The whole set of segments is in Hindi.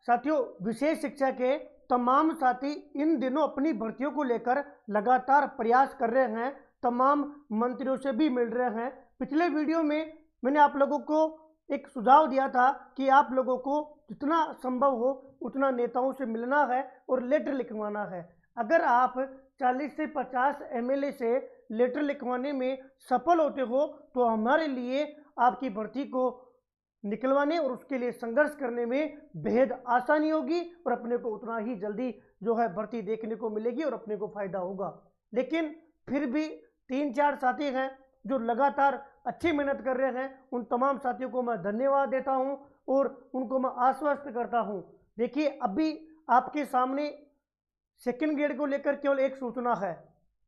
साथियों, विशेष शिक्षा के तमाम साथी इन दिनों अपनी भर्तियों को लेकर लगातार प्रयास कर रहे हैं, तमाम मंत्रियों से भी मिल रहे हैं। पिछले वीडियो में मैंने आप लोगों को एक सुझाव दिया था कि आप लोगों को जितना संभव हो उतना नेताओं से मिलना है और लेटर लिखवाना है। अगर आप 40 से 50 एमएलए से लेटर लिखवाने में सफल होते हो तो हमारे लिए आपकी भर्ती को निकलवाने और उसके लिए संघर्ष करने में बेहद आसानी होगी और अपने को उतना ही जल्दी जो है भर्ती देखने को मिलेगी और अपने को फायदा होगा। लेकिन फिर भी 3-4 साथी हैं जो लगातार अच्छी मेहनत कर रहे हैं, उन तमाम साथियों को मैं धन्यवाद देता हूं और उनको मैं आश्वस्त करता हूं। देखिए, अभी आपके सामने सेकंड ग्रेड को लेकर केवल एक सूचना है,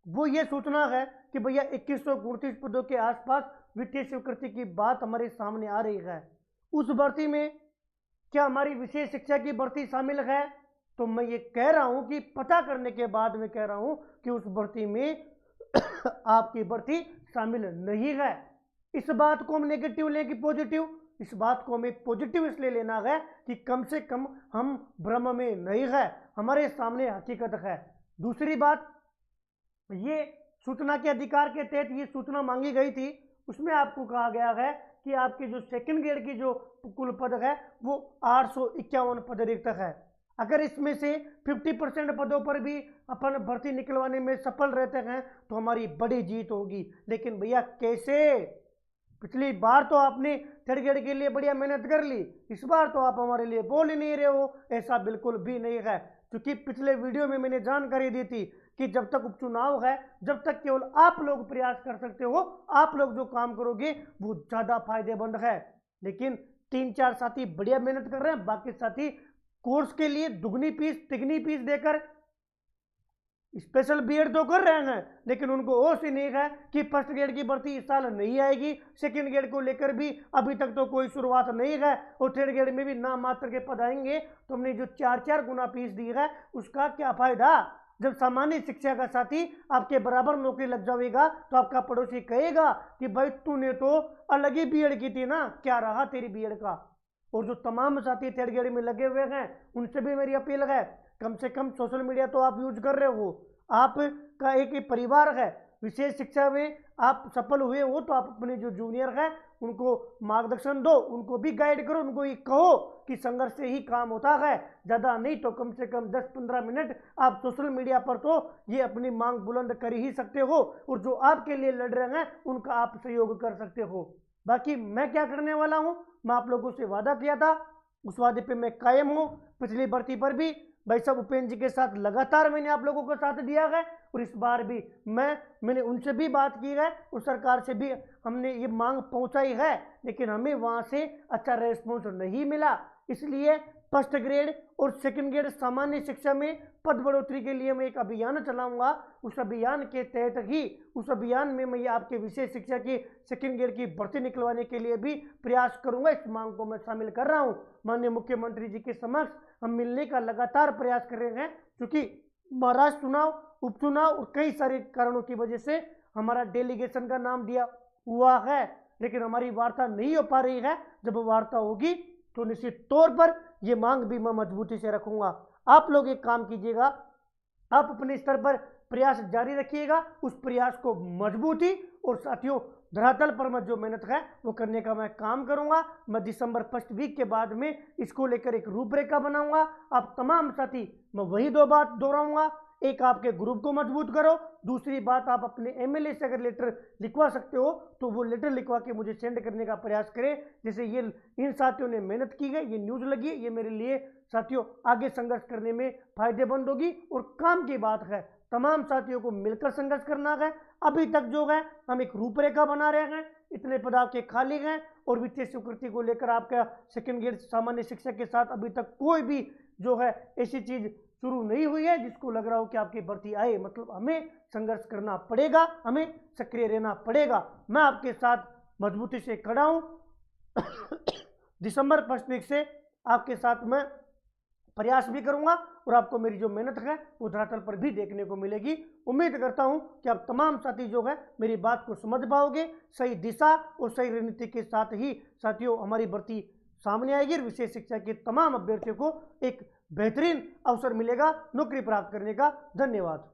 वो ये सूचना है कि भैया 2139 पदों के आसपास वित्तीय स्वीकृति की बात हमारे सामने आ रही है। उस भर्ती में क्या हमारी विशेष शिक्षा की भर्ती शामिल है? तो मैं ये कह रहा हूं कि पता करने के बाद मैं कह रहा हूं कि उस भर्ती में आपकी भर्ती शामिल नहीं है। इस बात को हम नेगेटिव लें कि पॉजिटिव? इस बात को हमें पॉजिटिव इसलिए लेना है कि कम से कम हम भ्रम में नहीं है, हमारे सामने हकीकत है। दूसरी बात, ये सूचना के अधिकार के तहत ये सूचना मांगी गई थी, उसमें आपको कहा गया है कि आपके जो सेकंड ग्रेड की जो कुल पद है वो 851 पद रिक्त है। अगर इसमें से 50% पदों पर भी अपन भर्ती निकलवाने में सफल रहते हैं तो हमारी बड़ी जीत होगी। लेकिन भैया कैसे? पिछली बार तो आपने थर्ड ग्रेड के लिए बढ़िया मेहनत कर ली, इस बार तो आप हमारे लिए बोल ही नहीं रहे हो। ऐसा बिल्कुल भी नहीं है, क्योंकि पिछले वीडियो में मैंने जानकारी दी थी कि जब तक उपचुनाव है, जब तक केवल आप लोग प्रयास कर सकते हो, आप लोग जो काम करोगे वो ज्यादा फायदेमंद है। लेकिन 3-4 साथी बढ़िया मेहनत कर रहे हैं, बाकी साथी कोर्स के लिए दुगनी फीस तिगनी फीस देकर स्पेशल बीएड तो कर रहे हैं, लेकिन उनको होश ही नहीं है कि फर्स्ट ग्रेड की भर्ती इस साल नहीं आएगी। सेकंड ग्रेड को लेकर भी अभी तक तो कोई शुरुआत नहीं है और थर्ड ग्रेड में भी नाम मात्र के पद आएंगे। तो हमने जो 4-4 गुना फीस दी है उसका क्या फायदा? जब सामान्य शिक्षा का साथी आपके बराबर नौकरी लग जाएगा तो आपका पड़ोसी कहेगा कि भाई तूने तो अलग ही बीएड की थी ना, क्या रहा तेरी बीएड का? और जो तमाम साथी थर्ड ग्रेड में लगे हुए हैं उनसे भी मेरी अपील है, कम से कम सोशल मीडिया तो आप यूज कर रहे हो, आपका एक ही परिवार है। विशेष शिक्षा में आप सफल हुए हो तो आप अपने जो जूनियर हैं उनको मार्गदर्शन दो, उनको भी गाइड करो, उनको ये कहो कि संघर्ष से ही काम होता है। ज़्यादा नहीं तो कम से कम 10-15 मिनट आप सोशल मीडिया पर तो ये अपनी मांग बुलंद कर ही सकते हो और जो आपके लिए लड़ रहे हैं उनका आप सहयोग कर सकते हो। बाकी मैं क्या करने वाला हूँ, मैं आप लोगों से वादा किया था, उस वादे पे मैं कायम हूँ। पिछली भर्ती पर भी भाई साहब उपेंद्र जी के साथ लगातार मैंने आप लोगों को साथ दिया है और इस बार भी मैंने उनसे भी बात की है और सरकार से भी हमने ये मांग पहुंचाई है, लेकिन हमें वहां से अच्छा रेस्पॉन्स नहीं मिला। इसलिए फर्स्ट ग्रेड और सेकंड ग्रेड सामान्य शिक्षा में पद बढ़ोतरी के लिए मैं एक अभियान चलाऊंगा। उस अभियान के तहत ही उस अभियान में मैं आपके विशेष शिक्षा की सेकंड ग्रेड की भर्ती निकलवाने के लिए भी प्रयास करूंगा। इस मांग को मैं शामिल कर रहा हूं। माननीय मुख्यमंत्री जी के समक्ष हम मिलने का लगातार प्रयास कर रहे हैं, क्योंकि महाराष्ट्र चुनाव, उपचुनाव और कई सारे कारणों की वजह से हमारा डेलीगेशन का नाम दिया हुआ है, लेकिन हमारी वार्ता नहीं हो पा रही है। जब वार्ता होगी तो निश्चित तौर पर यह मांग भी मैं मजबूती से रखूंगा। आप लोग एक काम कीजिएगा, आप अपने स्तर पर प्रयास जारी रखिएगा, उस प्रयास को मजबूती और साथियों धरातल पर मैं जो मेहनत है वो करने का मैं काम करूंगा। मैं दिसंबर फर्स्ट वीक के बाद में इसको लेकर एक रूपरेखा बनाऊंगा। आप तमाम साथी, मैं वही 2 बात दोहराऊंगा, एक आपके ग्रुप को मजबूत करो, दूसरी बात आप अपने एमएलए से अगर लेटर लिखवा सकते हो तो वो लेटर लिखवा के मुझे सेंड करने का प्रयास करें। जैसे ये इन साथियों ने मेहनत की है, ये न्यूज़ लगी है, ये मेरे लिए साथियों आगे संघर्ष करने में फायदेमंद होगी और काम की बात है। तमाम साथियों को मिलकर संघर्ष करना है। अभी तक जो है हम एक रूपरेखा बना रहे हैं, इतने पद आपके खाली हैं और वित्तीय स्वीकृति को लेकर आपका सेकंड ग्रेड सामान्य शिक्षा के साथ अभी तक कोई भी जो है ऐसी चीज शुरू नहीं हुई है जिसको लग रहा हो कि आपकी भर्ती आए। मतलब हमें संघर्ष करना पड़ेगा, हमें सक्रिय रहना पड़ेगा। मैं आपके साथ मजबूती से खड़ा हूं। दिसंबर फर्स्ट वीक से आपके साथ मैं प्रयास भी करूंगा और आपको मेरी जो मेहनत है वो धरातल पर भी देखने को मिलेगी। उम्मीद करता हूं कि आप तमाम साथी जो है मेरी बात को समझ पाओगे, सही दिशा और सही रणनीति के साथ ही साथियों हमारी भर्ती सामने आएगी और विशेष शिक्षा के तमाम अभ्यर्थियों को एक बेहतरीन अवसर मिलेगा नौकरी प्राप्त करने का। धन्यवाद।